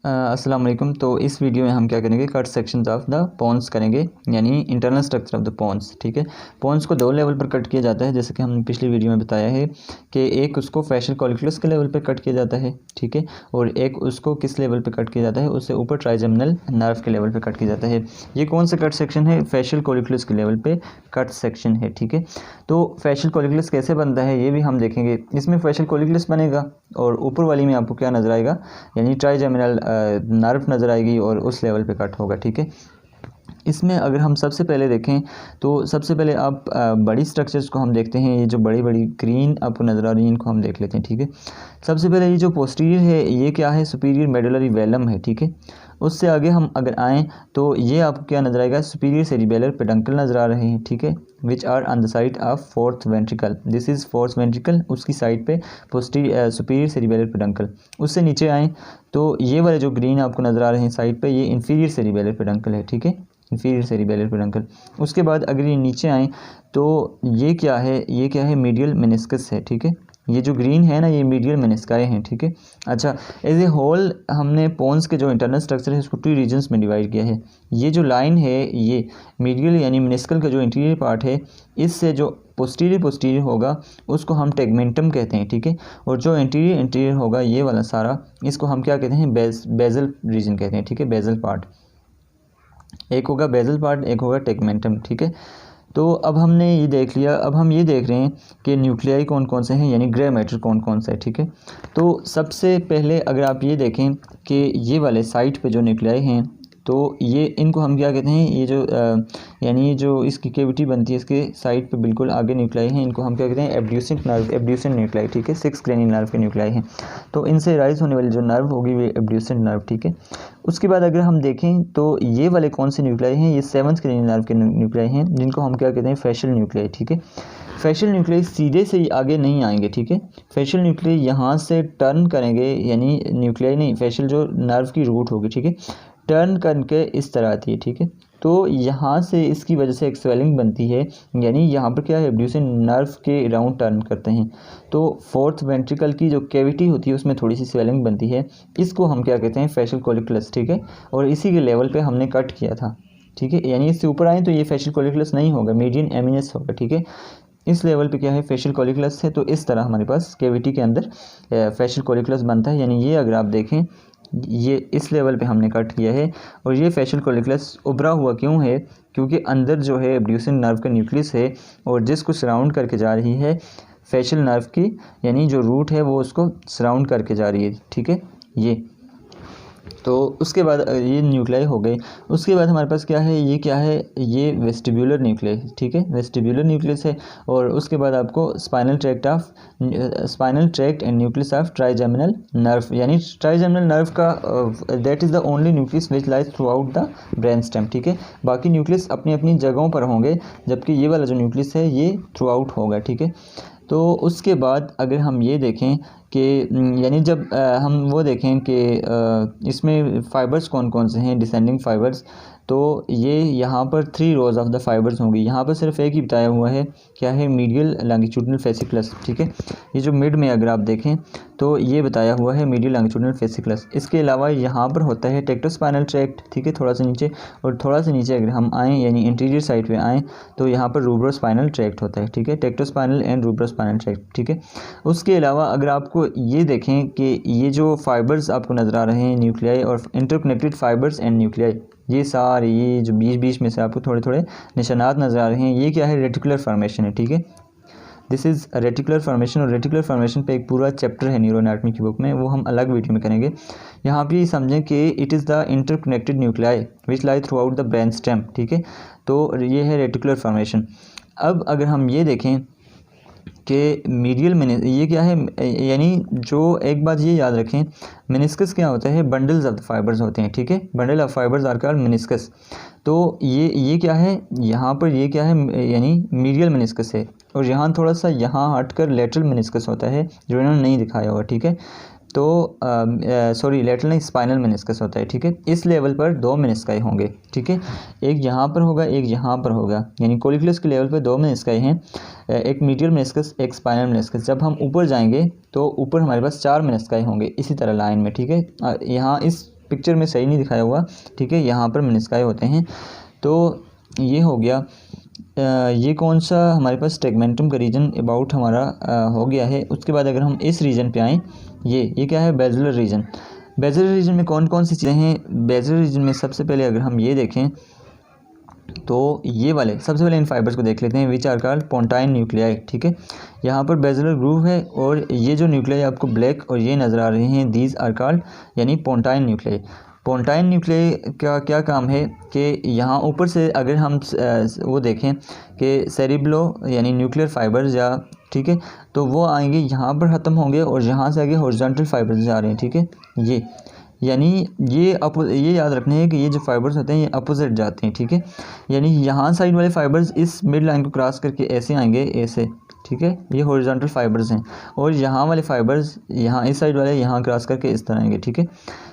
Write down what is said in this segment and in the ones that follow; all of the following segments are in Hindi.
अस्सलाम वालेकुम। तो इस वीडियो में हम क्या करेंगे, cut sections of the pons करेंगे, यानी internal structure of the pons. ठीक है, पोन्स को दो लेवल पर कट किया जाता है, जैसे कि हमने पिछली वीडियो में बताया है कि एक उसको फेशियल कॉलिक्युलस के लेवल पर कट किया जाता है, ठीक है, और एक उसको किस लेवल पर कट किया जाता है, उससे ऊपर ट्राइजेमिनल नर्व के लेवल पर कट किया जाता है। ये कौन सा कट सेक्शन है? फेशियल कॉलिक्युलस के लेवल पर कट सेक्शन है। ठीक है, तो फेशियल कॉलिक्युलस कैसे बनता है ये भी हम देखेंगे। इसमें फेशियल कॉलिक्युलस बनेगा और ऊपर वाली में आपको क्या नजर आएगा, यानी ट्राइजेमिनल नर्व नज़र आएगी और उस लेवल पे कट होगा। ठीक है, इसमें अगर हम सबसे पहले देखें तो सबसे पहले आप बड़ी स्ट्रक्चर्स को हम देखते हैं। ये जो बड़ी बड़ी ग्रीन आपको नज़र आ रही है इनको हम देख लेते हैं। ठीक है, सबसे पहले ये जो पोस्टीरियर है ये क्या है, सुपीरियर मेडुलरी वेलम है। ठीक है, उससे आगे हम अगर आएँ तो ये आपको क्या नज़र आएगा, सुपीरियर सेरिबेलर पेडंकल नज़र आ रहे हैं। ठीक है, which are on the side of fourth ventricle, this is fourth ventricle, उसकी साइड पे पोस्टीरियर सुपीरियर सेरिबेलर पेडंकल। उससे नीचे आएँ तो ये वाले जो ग्रीन आपको नज़र आ रहे हैं साइड पे, ये इंफीरियर सेरिबेलर पेडंकल है। ठीक है, इंफीरियर सेरिबेलर पेडंकल। उसके बाद अगर ये नीचे आएँ तो ये क्या है, ये क्या है, मीडियल मेनिस्कस है। ठीक है, ये जो ग्रीन है ना, ये मीडियल मेनिस्काई हैं। ठीक है, अच्छा, एज ए होल हमने पोन्स के जो इंटरनल स्ट्रक्चर है उसको टू रीजन्स में डिवाइड किया है। ये जो लाइन है ये मीडियल यानी मेनिस्कल का जो इंटीरियर पार्ट है, इससे जो पोस्टीरियर होगा उसको हम टेगमेंटम कहते हैं। ठीक है, और जो इंटीरियर होगा ये वाला सारा, इसको हम क्या कहते हैं, बेजल रीजन कहते हैं। ठीक है, बेजल पार्ट, एक होगा बेजल पार्ट, एक होगा टेगमेंटम। ठीक है, तो अब हमने ये देख लिया। अब हम ये देख रहे हैं कि न्यूक्लियाई कौन कौन से हैं, यानी ग्रे मैटर कौन कौन सा है। ठीक है, तो सबसे पहले अगर आप ये देखें कि ये वाले साइट पे जो न्यूक्लियाई हैं तो ये इनको हम क्या कहते हैं, ये जो यानी जो इसकी कैविटी बनती है इसके साइड पे बिल्कुल आगे न्यूक्लियाई हैं, इनको हम क्या कहते हैं, एब्ड्यूसेंट नर्व, एब्ड्यूसेंट न्यूक्लियाई। ठीक है, 6 क्रेनियल नर्व के न्यूक्लियाई हैं, तो इनसे राइज होने वाली जो नर्व होगी वो एब्ड्यूसेंट नर्व। ठीक है, उसके बाद अगर हम देखें तो ये वाले कौन से न्यूक्लियाई हैं, ये 7th क्रेनियल नर्व के न्यूक्लियाई हैं, जिनको हम क्या कहते हैं, फेशियल न्यूक्लियाई। ठीक है, फेशियल न्यूक्लियाई सीधे से आगे नहीं आएंगे। ठीक है, फेशियल न्यूक्लियाई यहाँ से टर्न करेंगे, यानी न्यूक्लियाई नहीं, फेशियल जो नर्व की रूट होगी, ठीक है, टर्न करके इस तरह आती है। ठीक है, तो यहाँ से इसकी वजह से एक स्वेलिंग बनती है, यानी यहाँ पर क्या है, एब्ड्यूसेंट नर्व के राउंड टर्न करते हैं, तो फोर्थ वेंट्रिकल की जो कैविटी होती है उसमें थोड़ी सी स्वेलिंग बनती है, इसको हम क्या कहते हैं, फेशियल कॉलिक्युलस। ठीक है, और इसी के लेवल पे हमने कट किया था। ठीक है, यानी इससे ऊपर आए तो ये फेशियल कॉलिक्युलस नहीं होगा, मीडियन एमिनस होगा। ठीक है, इस लेवल पे क्या है, फेशियल कॉलिक्युलस है, तो इस तरह हमारे पास कैविटी के अंदर फेशियल कॉलिक्युलस बनता है। यानी ये अगर आप देखें, ये इस लेवल पे हमने कट किया है, और ये फेशियल कॉलिक्युलस उभरा हुआ क्यों है, क्योंकि अंदर जो है एब्ड्यूसेंट नर्व का न्यूक्लियस है और जिसको सराउंड करके जा रही है फेशियल नर्व की, यानी जो रूट है वो उसको सराउंड करके जा रही है। ठीक है, ये तो उसके बाद ये न्यूक्लियाई हो गए। उसके बाद हमारे पास क्या है, ये क्या है, ये वेस्टिब्यूलर न्यूक्लियस। ठीक है, वेस्टिब्यूलर न्यूक्लियस है, और उसके बाद आपको spinal tract and nucleus of trigeminal nerve, यानी ट्राइजेमिनल नर्व का that is the only nucleus which lies through out the brain stem. ठीक है, बाकी न्यूक्लियस अपनी अपनी जगहों पर होंगे, जबकि ये वाला जो न्यूक्लियस है ये थ्रू आउट होगा। ठीक है, तो उसके बाद अगर हम ये देखें कि यानी जब हम वो देखें कि इसमें फ़ाइबर्स कौन कौन से हैं, डिसेंडिंग फ़ाइबर्स, तो ये यहाँ पर 3 रोज़ ऑफ द फाइबर्स होंगी। यहाँ पर सिर्फ एक ही बताया हुआ है, क्या है, मीडियल लॉन्गिट्यूडिनल फेसिकुलस। ठीक है, ये जो मिड में अगर आप देखें तो ये बताया हुआ है मीडियल लॉन्गिट्यूडिनल फेसिकुलस। इसके अलावा यहाँ पर होता है टेक्टोस्पाइनल ट्रैक्ट। ठीक है, थोड़ा सा नीचे, और थोड़ा सा नीचे अगर हम आएँ यानी इंटीरियर साइड पे आएँ तो यहाँ पर रूब्रोस्पाइनल ट्रैक्ट होता है। ठीक है, टेक्टोस्पाइनल एंड रूब्रोस्पाइनल ट्रैक्ट। ठीक है, उसके अलावा अगर आपको ये देखें कि ये जो फाइबर्स आपको नज़र आ रहे हैं, न्यूक्लियाई और इंटरकनेक्टेड फाइबर्स एंड न्यूक्लियाई, ये सारे, ये जो बीच बीच में से आपको थोड़े थोड़े निशानात नज़र आ रहे हैं, ये क्या है, रेटिकुलर फॉर्मेशन है। ठीक है, दिस इज़ रेटिकुलर फॉर्मेशन, और रेटिकुलर फॉर्मेशन पे एक पूरा चैप्टर है न्यूरो एनाटॉमी की बुक में, वो हम अलग वीडियो में करेंगे। यहाँ पे समझें कि it is the interconnected nuclei which lie through out the brain stem. ठीक है, तो ये है रेटिकुलर फॉर्मेशन। अब अगर हम ये देखें कि मीडियल ये क्या है, यानी जो एक बात ये याद रखें, मेनिस्कस क्या होता है, बंडल्स ऑफ द फाइबर्स होते हैं। ठीक है, bundle of fibres are called meniscus. तो ये क्या है, यहाँ पर ये क्या है, यानी मीडियल मेनिस्कस है, और यहाँ थोड़ा सा यहाँ हटकर लेटरल मेनिस्कस होता है, जो इन्होंने नहीं दिखाया हुआ। ठीक है, तो सॉरी, लेटरल नहीं, स्पाइनल मेनिस्कस होता है। ठीक है, इस लेवल पर 2 मेनिस्काई होंगे। ठीक है, एक यहाँ पर होगा, एक यहाँ पर होगा, यानी कॉलिक्युलस के लेवल पर 2 मेनिस्काई हैं, एक मीडियल मेनिस्कस, एक स्पाइनल मेनिस्कस। जब हम ऊपर जाएंगे तो ऊपर हमारे पास 4 मेनिस्काई होंगे इसी तरह लाइन में। ठीक है, यहाँ इस पिक्चर में सही नहीं दिखाया हुआ, ठीक है, यहाँ पर मेनिस्काई होते हैं। तो ये हो गया। ये कौन सा हमारे पास टेगमेंटम का रीजन अबाउट हमारा हो गया है। उसके बाद अगर हम इस रीजन पे आएँ, ये क्या है, बेसिलर रीजन। बेसिलर रीजन में कौन कौन सी चीज़ें हैं। बेसिलर रीजन में सबसे पहले अगर हम ये देखें तो ये वाले सबसे पहले इन फाइबर्स को देख लेते हैं, विच आर कॉल्ड पोंटाइन न्यूक्लियाई, ठीक है। यहाँ पर बेसिलर ग्रूव है और ये जो न्यूक्लियाई आपको ब्लैक और ये नज़र आ रहे हैं, दीज आर कॉल्ड यानी पोंटाइन न्यूक्लियाई। पोंटाइन न्यूक्लियाई का क्या काम है कि यहाँ ऊपर से अगर हम वो देखें कि सेरिब्लो यानी न्यूक्लियर फाइबर्स या, ठीक है, तो वो आएंगे यहाँ पर ख़त्म होंगे और यहाँ से आगे हॉरिजॉन्टल फाइबर्स जा रहे हैं, ठीक है। ये यानी ये याद रखना है कि ये जो फाइबर्स होते हैं ये अपोजिट जाते हैं, ठीक है। यानी यहाँ साइड वाले फाइबर्स इस मिड लाइन को क्रॉस करके ऐसे आएंगे, ऐसे, ठीक है, ये हॉरिजॉन्टल फाइबर्स हैं। और यहाँ वाले फाइबर्स यहाँ इस साइड वाले यहाँ क्रॉस करके इस तरह आएंगे, ठीक है।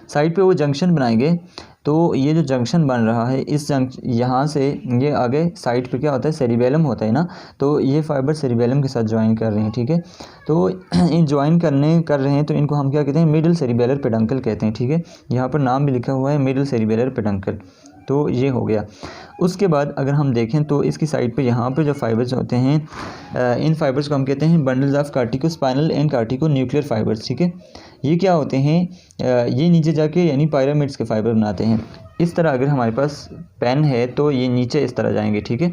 साइड पे वो जंक्शन बनाएंगे। तो ये जो जंक्शन बन रहा है इस यहाँ से ये आगे साइड पे क्या होता है, सेरिबेलम होता है ना, तो ये फाइबर सेरिबेलम के साथ ज्वाइन कर रहे हैं, ठीक है। तो इन ज्वाइन कर रहे हैं तो इनको हम क्या कहते हैं, मिडल सेरिबेलर पेडंकल कहते हैं, ठीक है। यहाँ पर नाम भी लिखा हुआ है मिडल सेरिबेलर पेडंकल। तो ये हो गया। उसके बाद अगर हम देखें तो इसकी साइड पे यहाँ पे जो फाइबर्स होते हैं, इन फाइबर्स को हम कहते हैं bundles of cortico spinal and cortico nuclear fibres, ठीक है। ये क्या होते हैं, ये नीचे जाके यानी पायरामिड्स के फाइबर बनाते हैं। इस तरह अगर हमारे पास पेन है तो ये नीचे इस तरह जाएंगे, ठीक है,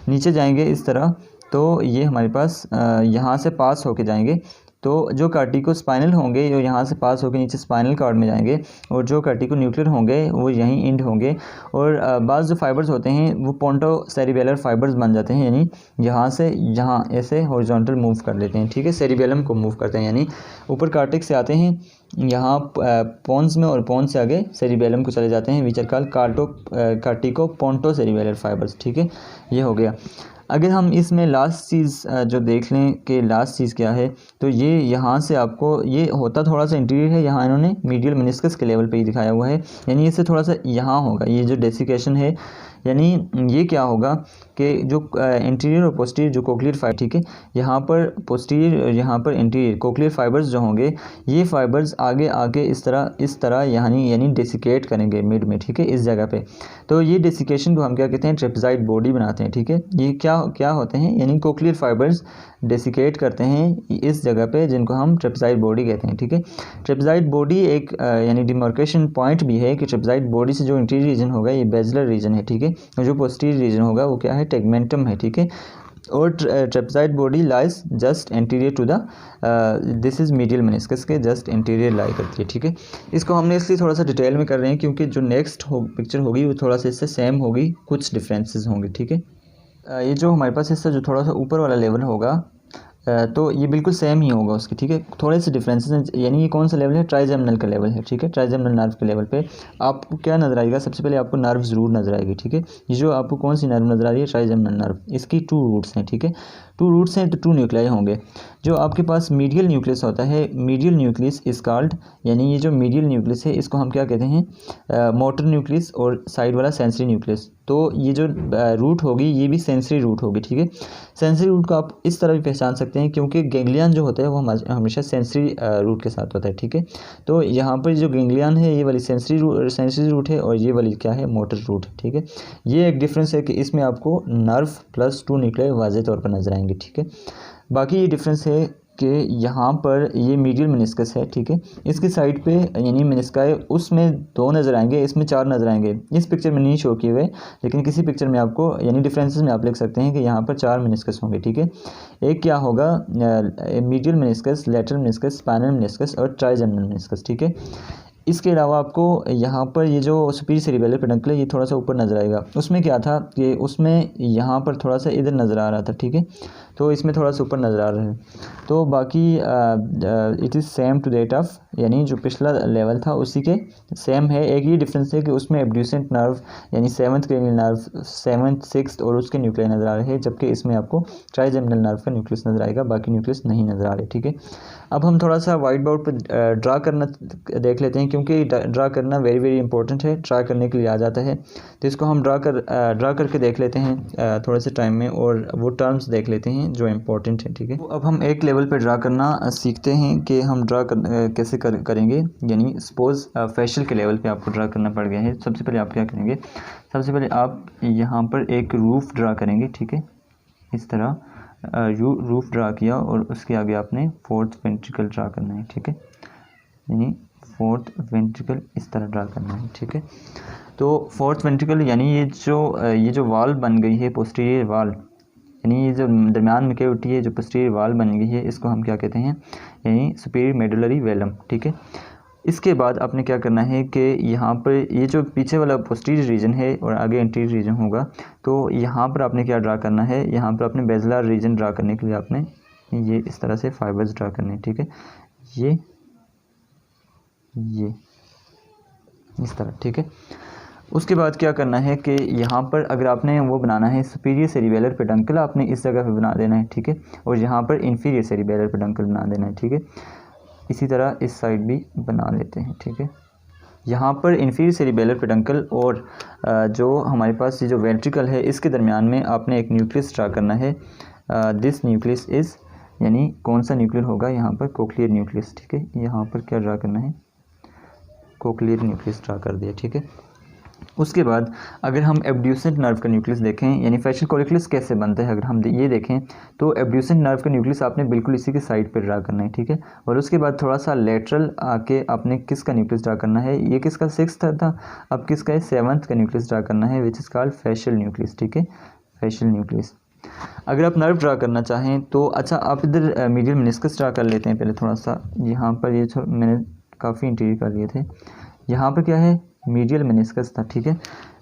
नीचे जाएंगे इस तरह। तो ये हमारे पास यहाँ से पास होके जाएंगे। तो जो कार्टिको स्पाइनल होंगे जो यहाँ से पास होकर नीचे स्पाइनल कॉर्ड में जाएंगे और जो कार्टिको न्यूक्लियर होंगे वो यहीं इंड होंगे। और बाज़ जो फाइबर्स होते हैं वो पोंटो सेरिबेलर फाइबर्स बन जाते हैं, यानी यहाँ से यहाँ ऐसे हॉरिजॉन्टल मूव कर लेते हैं, ठीक है, सेरिबेलम को मूव करते हैं, यानी ऊपर कार्टेक्स से आते हैं यहाँ पोन्स में और पोन्स से आगे सेरिबेलम को चले जाते हैं, which are called cortico ponto cerebellar fibres, ठीक है। ये हो गया। अगर हम इसमें लास्ट चीज़ जो देख लें कि लास्ट चीज़ क्या है, तो ये यहाँ से आपको ये होता थोड़ा सा इंटीरियर है, यहाँ इन्होंने मीडियल मेनिस्कस के लेवल पे ही दिखाया हुआ है, यानी इससे थोड़ा सा यहाँ होगा ये जो डेसिकेशन है, यानी ये क्या होगा कि जो इंटीरियर और पोस्टीरियर जो कोक्लियर फाइबर, ठीक है, यहाँ पर पोस्टीरियर और यहाँ पर इंटीरियर कोक्लियर फाइबर्स जो होंगे ये फाइबर्स आगे आगे इस तरह यानी डेसिकेट करेंगे मिड में, ठीक है, इस जगह पे। तो ये डेसिकेशन को हम क्या कहते हैं, ट्रेपेज़ॉइड बॉडी बनाते हैं, ठीक है। ये क्या होते हैं, यानी कोक्लियर फाइबर्स डेसिकेट करते हैं इस जगह पे, जिनको हम ट्रेपेज़ॉइड बॉडी कहते हैं, ठीक है। ट्रेपेज़ॉइड बॉडी एक यानी डिमार्केशन पॉइंट भी है कि ट्रेपेज़ॉइड बॉडी से जो इंटीरियर रीजन होगा ये बेसिलर रीजन है, ठीक है, और जो पोस्टीरियर रीजन होगा वो क्या है, टेगमेंटम है, ठीक है। और trapezoid body lies just anterior to the this is medial meniscus के जस्ट एंटीरियर लाई करती है, ठीक है। इसको हमने इसलिए थोड़ा सा डिटेल में कर रहे हैं क्योंकि जो नेक्स्ट पिक्चर होगी वो थोड़ा सा इससे सेम होगी, कुछ डिफरेंसेस होंगे, ठीक है। ये जो हमारे पास इससे जो थोड़ा सा ऊपर वाला लेवल होगा तो ये बिल्कुल सेम ही होगा उसकी, ठीक है, थोड़े से डिफरेंसेस हैं। यानी ये कौन सा लेवल है, ट्राइजेमिनल का लेवल है, ठीक है। ट्राइजेमिनल नर्व के लेवल पे आपको क्या नज़र आएगा, सबसे पहले आपको नर्व ज़रूर नज़र आएगी, ठीक है। ये जो आपको कौन सी नर्व नज़र आ रही है, ट्राइजेमिनल नर्व, इसकी 2 रूट्स हैं, ठीक है, 2 रूट्स हैं तो 2 न्यूक्लियाई होंगे। जो आपके पास मीडियल न्यूक्लियस होता है, मीडियल न्यूक्लियस इस कॉल्ड, यानी ये जो मीडियल न्यूक्लियस है इसको हम क्या कहते हैं, मोटर न्यूक्लियस, और साइड वाला सेंसरी न्यूक्लियस। तो ये जो रूट होगी ये भी सेंसरी रूट होगी, ठीक है। सेंसरी रूट को आप इस तरह भी पहचान सकते हैं क्योंकि गैंग्लियन जो होता है वो हमेशा सेंसरी रूट के साथ होता है, ठीक है। तो यहाँ पर जो गैंग्लियन है ये वाली सेंसरी रूट है और ये वाली क्या है, मोटर रूट है, ठीक है। ये एक डिफरेंस है कि इसमें आपको नर्व प्लस 2 न्यूक्लियाई वाज़ेह तौर पर नजर आएंगे, ठीक है। बाकी ये डिफरेंस है कि यहाँ पर ये मीडियल मेनिस्कस है, ठीक है, इसकी साइड पे यानी मेनिस्काई उसमें 2 नज़र आएंगे, इसमें 4 नज़र आएंगे। इस पिक्चर में नहीं शो किए हुए, लेकिन किसी पिक्चर में आपको यानी डिफरेंसेस में आप लिख सकते हैं कि यहाँ पर 4 मेनिस्कस होंगे, ठीक है। एक क्या होगा, medial meniscus, lateral meniscus, spinal meniscus और ट्राइजेमिनल मेनिस्कस, ठीक है। इसके अलावा आपको यहाँ पर ये जो सुपीरियर सेरिबेलर पेडंकल है ये थोड़ा सा ऊपर नज़र आएगा। उसमें क्या था कि उसमें यहाँ पर थोड़ा सा इधर नज़र आ रहा था, ठीक है, तो इसमें थोड़ा सा ऊपर नज़र आ रहा है। तो बाकी it is same to that of, यानी जो पिछला लेवल था उसी के सेम है। एक ही डिफरेंस है कि उसमें एब्ड्यूसेंट नर्व यानी 7th cranial nerve, 7th 6th और उसके न्यूक्लियाई नज़र आ रहे हैं, जबकि इसमें आपको ट्राइजेमिनल नर्व का न्यूक्लियस नज़र आएगा, बाकी न्यूक्लियस नहीं नज़र आ रहे, ठीक है। अब हम थोड़ा सा वाइट बोर्ड पर ड्रा करना देख लेते हैं क्योंकि ड्रा करना वेरी इंपॉर्टेंट है, ट्राई करने के लिए आ जाता है। तो इसको हम ड्रा करके देख लेते हैं थोड़े से टाइम में, और वो टर्म्स देख लेते हैं हैं जो इम्पोर्टेंट है, ठीक है। तो अब हम एक लेवल पे ड्रा करना सीखते हैं कि हम ड्रा कैसे करेंगे। यानी सपोज़ फेशियल के लेवल पे आपको ड्रा करना पड़ गया है। सबसे पहले आप क्या करेंगे, सबसे पहले आप यहाँ पर एक रूफ़ ड्रा करेंगे, ठीक है। इस तरह रूफ़ ड्रा किया और उसके आगे आपने फोर्थ वेंट्रिकल ड्रा करना है, ठीक है। यानी फोर्थ वेंट्रिकल इस तरह ड्रा करना है, ठीक है। तो फोर्थ वेंट्रिकल यानी ये जो वाल बन गई है पोस्टीरियर वाल, यानी ये जो दरमियान में कैविटी है जो पोस्टीरियर वाल बन गई है, इसको हम क्या कहते हैं, यानी सुपीरियर मेडुलरी वेलम, ठीक है। इसके बाद आपने क्या करना है कि यहाँ पर ये जो पीछे वाला पोस्टीरियर रीजन है और आगे एंटीरियर रीजन होगा, तो यहाँ पर आपने क्या ड्रा करना है, यहाँ पर आपने बेजलर रीजन ड्रा करने के लिए आपने ये इस तरह से फाइबर्स ड्रा करने हैं, ठीक है। ये इस तरह, ठीक है। उसके बाद क्या करना है कि यहाँ पर अगर आपने वो बनाना है सुपीरियर सेरिबेलर पेडंकल, आपने इस जगह पे बना देना है, ठीक है। और यहाँ पर इन्फीरियर सेरिबेलर पेडंकल बना देना है, ठीक है। इसी तरह इस साइड भी बना लेते हैं, ठीक है। यहाँ पर इन्फीरियर सेरिबेलर पेडंकल और जो हमारे पास ये जो वेंट्रिकल है इसके दरमियान में आपने एक न्यूक्लियस ड्रा करना है। दिस न्यूक्लियस इज़, यानी कौन सा न्यूक्लियर होगा, यहाँ पर कोक्लियर न्यूक्लियस, ठीक है। यहाँ पर क्या ड्रा करना है, कोक्लियर न्यूक्लियस ड्रा कर दिया, ठीक है। उसके बाद अगर हम एब्ड्यूसेंट नर्व का न्यूक्लियस देखें, यानी फेशियल कोलिक्युलस कैसे बनता है, अगर हम ये देखें तो एब्ड्यूसेंट नर्व का न्यूक्लियस आपने बिल्कुल इसी के साइड पर ड्रा करना है, ठीक है। और उसके बाद थोड़ा सा लेटरल आके आपने किसका न्यूक्लियस ड्रा करना है, ये किसका 6th था, अब किसका है 7th का न्यूक्लियस ड्रा करना है, which is called facial nucleus, ठीक है। Facial nucleus. अगर आप नर्व ड्रा करना चाहें तो अच्छा आप इधर मीडियल मेनिस्कस ड्रा कर लेते हैं पहले थोड़ा सा। यहाँ पर ये मैंने काफ़ी इंटीरियर कर लिए थे। यहाँ पर क्या है, मीडियल मेनिस्कस था, ठीक है।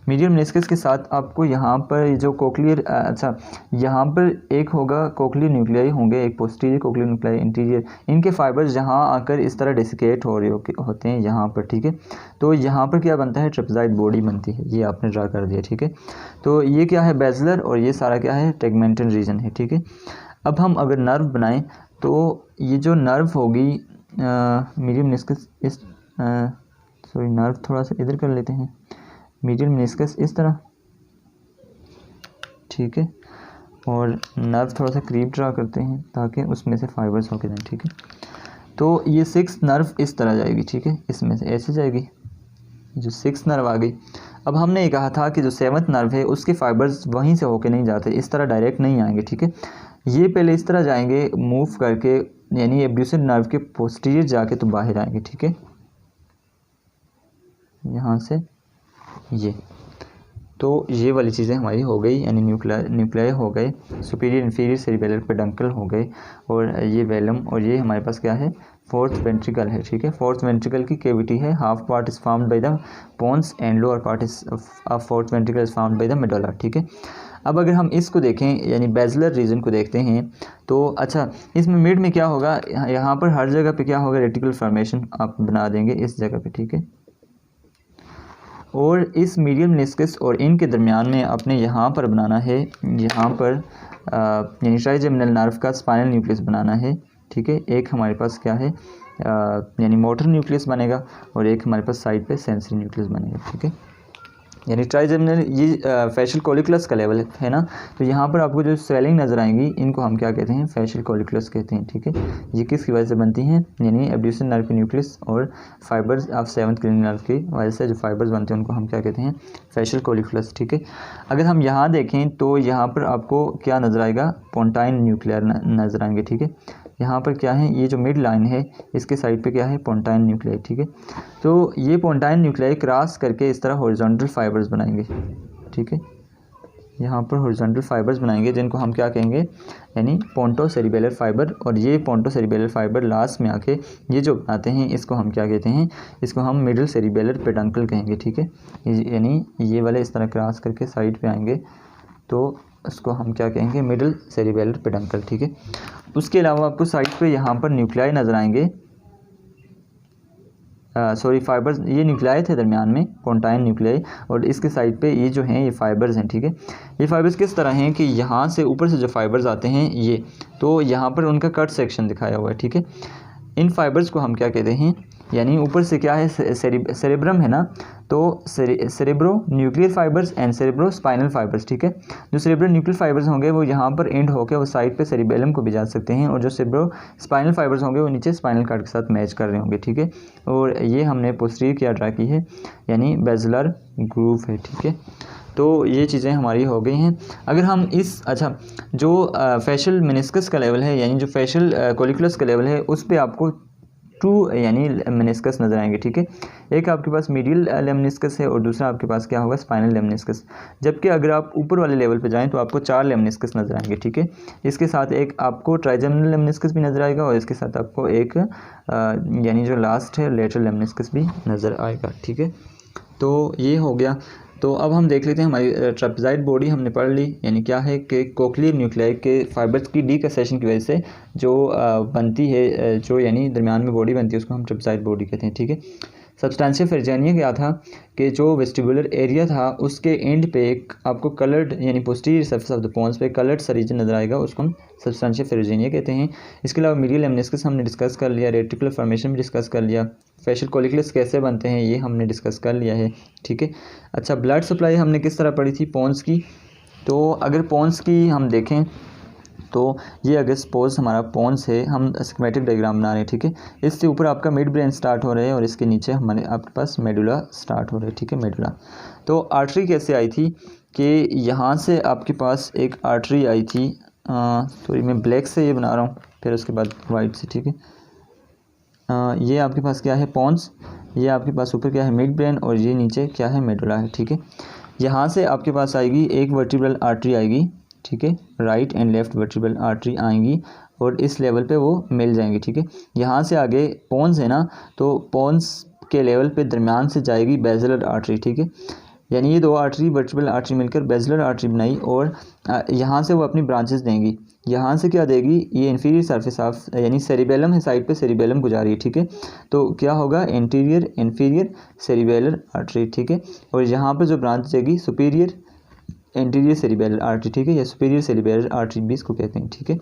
मीडियल मेनिस्कस के साथ आपको यहाँ पर जो कोक्लियर, अच्छा यहाँ पर एक होगा कोक्लियर न्यूक्लियाई होंगे, एक पोस्टीरियर कोक्लियर न्यूक्लियाई, इंटीरियर, इनके फाइबर्स यहाँ आकर इस तरह डेसिकेट हो रहे होते हैं यहाँ पर, ठीक है। तो यहाँ पर क्या बनता है, ट्रेपेज़ॉइड बॉडी बनती है, ये आपने ड्रा कर दिया, ठीक है। तो ये क्या है, बेजलर, और ये सारा क्या है, टेगमेंटल रीजन है, ठीक है। अब हम अगर नर्व बनाएं तो ये जो नर्व होगी मीडियल मेनिस्कस इस सॉरी नर्व थोड़ा सा इधर कर लेते हैं, मीडियल मेनिस्कस इस तरह, ठीक है। और नर्व थोड़ा सा क्रीप ड्रा करते हैं ताकि उसमें से फाइबर्स होके जाएं, ठीक है। तो ये 6th नर्व इस तरह जाएगी, ठीक है, इसमें से ऐसे जाएगी, जो 6th नर्व आ गई। अब हमने ये कहा था कि जो 7th नर्व है उसके फाइबर्स वहीं से होके नहीं जाते, इस तरह डायरेक्ट नहीं आएंगे, ठीक है। ये पहले इस तरह जाएंगे मूव करके, यानी एब्ड्यूसेंट नर्व के पोस्टीरियर जाके तो बाहर आएंगे, ठीक है, यहाँ से ये। तो ये वाली चीज़ें हमारी हो गई, यानी न्यूक्लियाई हो गए, सुपीरियर इन्फीरियर सेरिबेलर पेडंकल हो गए, और ये वेलम, और ये हमारे पास क्या है, फोर्थ वेंट्रिकल है, ठीक है। फोर्थ वेंट्रिकल की कैविटी है, half part is found by the pons and lower part is of fourth ventricle is found by the medulla, ठीक है। अब अगर हम इसको देखें, यानी बेजलर रीजन को देखते हैं, तो अच्छा इसमें मिड में क्या होगा, यहाँ पर हर जगह पे क्या होगा, रेटिकुलर फॉर्मेशन आप बना देंगे इस जगह पे, ठीक है। और इस मीडियल मेनिस्कस और इनके दरमियान में आपने यहाँ पर बनाना है, यहाँ पर यानी ट्राइजेमिनल नर्व का स्पाइनल न्यूक्लियस बनाना है, ठीक है। एक हमारे पास क्या है, यानी मोटर न्यूक्लियस बनेगा, और एक हमारे पास साइड पे सेंसरी न्यूक्लियस बनेगा, ठीक है। यानी ट्राइजेमिनल ये फेशियल कोलिकुलस का लेवल है ना। तो यहाँ पर आपको जो स्वेलिंग नज़र आएंगी इनको हम क्या कहते हैं, फेशियल कोलिकुलस कहते हैं, ठीक है। ये किसकी वजह से बनती हैं, यानी एब्ड्यूसेंट नर्व की न्यूक्लियस और fibres of 7th clinic nerve की वजह से जो फाइबर्स बनते हैं उनको हम क्या कहते हैं, फेशियल कोलिकुलस, ठीक है। अगर हम यहाँ देखें तो यहाँ पर आपको क्या नज़र आएगा, पोंटाइन न्यूक्लियर नज़र आएंगे, ठीक है। यहाँ पर क्या है, ये जो मिड लाइन है इसके साइड पे क्या है, पोंटाइन न्यूक्लियाई, ठीक है। तो ये पोंटाइन न्यूक्लियाई क्रॉस करके इस तरह हॉरिजॉन्टल फाइबर्स बनाएंगे, ठीक है। यहाँ पर हॉरिजॉन्टल फाइबर्स बनाएंगे जिनको हम क्या कहेंगे, यानी पोंटो सेरिबेलर फाइबर, और ये पोंटो सेरिबेलर फाइबर लास्ट में आके ये जो बनाते हैं इसको हम क्या कहते हैं, इसको हम मिडिल सेरिबेलर पेडंकल कहेंगे, ठीक है। यानी ये वाले इस तरह क्रॉस करके साइड पे आएंगे तो उसको हम क्या कहेंगे, मिडिल सेरिबेलर पेडंकल, ठीक है। उसके अलावा आपको साइड पे यहाँ पर न्यूक्लियाई नज़र आएंगे, सॉरी फाइबर्स, ये न्यूक्लियाई थे दरमियान में, पोंटाइन न्यूक्लियाई, और इसके साइड पे ये जो हैं ये फाइबर्स हैं, ठीक है। ये फाइबर्स किस तरह हैं कि यहाँ से ऊपर से जो फाइबर्स आते हैं ये, तो यहाँ पर उनका कट सेक्शन दिखाया हुआ है, ठीक है। इन फाइबर्स को हम क्या कहते हैं, यानी ऊपर से क्या है, सेरेब्रम है ना, तो cerebro nuclear fibres and cerebro spinal fibres, ठीक है। जो सेरेब्रो न्यूक्लियर फाइबर्स होंगे वो यहाँ पर एंड होकर वो साइड पे सेरिबेलम को भी जा सकते हैं, और जो सेरेब्रो स्पाइनल फाइबर्स होंगे वो नीचे स्पाइनल कार्ड के साथ मैच कर रहे होंगे, ठीक है। और ये हमने पोस्टीरियर क्या ड्रा की है, यानी बेजलर ग्रूव है, ठीक है। तो ये चीज़ें हमारी हो गई हैं। अगर हम जो फेशियल मेनिस्कस का लेवल है, यानी जो फेशियल कोलिकुलस का लेवल है, उस पे आपको 2 यानी लेमनिस्कस नज़र आएंगे, ठीक है। एक आपके पास मीडियल लेमनिस्कस है और दूसरा आपके पास क्या होगा, स्पाइनल लेमनिस्कस। जबकि अगर आप ऊपर वाले लेवल पे जाएं तो आपको 4 लेमनिस्कस नज़र आएंगे, ठीक है। इसके साथ एक आपको ट्राइजेमिनल लेमनिस्कस भी नज़र आएगा और इसके साथ आपको एक यानी जो लास्ट है लेटरल लेमनिस्कस भी नज़र आएगा, ठीक है। तो ये हो गया। तो अब हम देख लेते हैं हमारी ट्रेपेज़ॉइड बॉडी हमने पढ़ ली, यानी क्या है कि कोक्लियर न्यूक्लियाई के फाइबर्स की डीकसेशन की वजह से जो बनती है, जो यानी दरमियान में बॉडी बनती है, उसको हम ट्रेपेज़ॉइड बॉडी कहते हैं, ठीक है। सब्सटेंशिया फेरेंजिया क्या था कि जो वेस्टिबुलर एरिया था उसके एंड पे एक आपको कलर्ड यानी posterior surface of the pons पे कलर्ड सा रीजन नज़र आएगा, उसको हम सब्सटेंशिया फेरेंजिया कहते हैं। इसके अलावा मीडियल लेमनिस्कस हमने डिस्कस कर लिया, रेटिकुलर फॉर्मेशन भी डिस्कस कर लिया, फेशियल कोलिकुलस कैसे बनते हैं ये हमने डिस्कस कर लिया है, ठीक है। अच्छा, ब्लड सप्लाई हमने किस तरह पढ़ी थी पोन्स की। तो अगर पोन्स की हम देखें तो ये अगर सपोज हमारा पोन्स है, हम स्कीमेटिक डायग्राम बना रहे हैं, ठीक है। इससे ऊपर आपका मिड ब्रेन स्टार्ट हो रहा है और इसके नीचे हमारे आपके पास मेडुला स्टार्ट हो रहा है, ठीक है, मेडुला। तो आर्टरी कैसे आई थी कि यहाँ से आपके पास एक आर्टरी आई थी, सॉरी मैं ब्लैक से ये बना रहा हूँ, फिर उसके बाद वाइट से, ठीक है। ये आपके पास क्या है, पोन्स, ये आपके पास ऊपर क्या है, मिड ब्रेन, और ये नीचे क्या है, मेडुला है, ठीक है। यहाँ से आपके पास आएगी एक वर्टिब्रल आर्टरी आएगी, ठीक है, right and left vertebral artery आएंगी और इस लेवल पे वो मिल जाएंगी, ठीक है। यहाँ से आगे पोन्स है ना, तो पोन्स के लेवल पे दरमियान से जाएगी बेजलर आर्टरी, ठीक है। यानी ये 2 आर्टरी वर्टिब्रल आर्टरी मिलकर बेजलर आर्टरी बनाई और यहाँ से वो अपनी ब्रांचेस देंगी। यहाँ से क्या देगी, ये इंफीरियर सरफेस ऑफ यानी सेरिबेलम है, साइड पे सेरिबेलम गुजारी है, ठीक है। तो क्या होगा, इंफीरियर सेरिबेलर आर्टरी, ठीक है। और यहाँ पर जो ब्रांच देगी सुपीरियर एंटीरियर सेरिबेलर आर्टरी, ठीक है, या सुपीरियर सेरिबेलर आर्टरी भी इसको कहते हैं, ठीक है।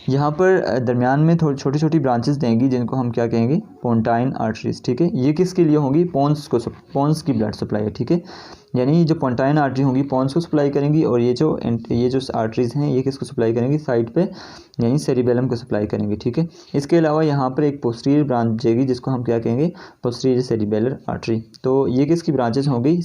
यहाँ पर दरमियान में थोड़ी छोटी छोटी ब्रांचेस देंगी जिनको हम क्या कहेंगे, पोंटाइन आर्टरीज, ठीक है। ये किसके लिए होंगी, पोन्स की ब्लड सप्लाई है, ठीक है। यानी जो पोंटाइन आर्टरी होंगी पोन्स को सप्लाई करेंगी और ये जो आर्टरीज़ हैं ये किसको सप्लाई करेंगी, साइड पे यानी सेरिबेलम को सप्लाई करेंगे, ठीक है। इसके अलावा यहाँ पर एक पोस्टीरियर ब्रांच जाएगी जिसको हम क्या कहेंगे, पोस्टीरियर सेरिबेलर आर्टरी। तो ये किसकी ब्रांचेस होंगी,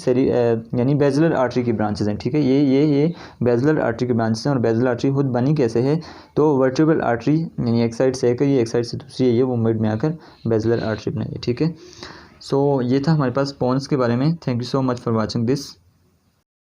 यानी बेजलर आर्टरी की ब्रांचेस हैं, ठीक है। ये बेजलर आर्टरी की ब्रांचेस हैं। और बेजलर आर्टरी खुद बनी कैसे है, तो वर्टिब्रल आर्टरी यानी एक साइड से एक है, ये एक साइड से दूसरी है, ये वो मिड में आकर बेजलर आर्टरी बनाई है, ठीक है। सो ये था हमारे पास पोन्स के बारे में। Thank you so much for watching this.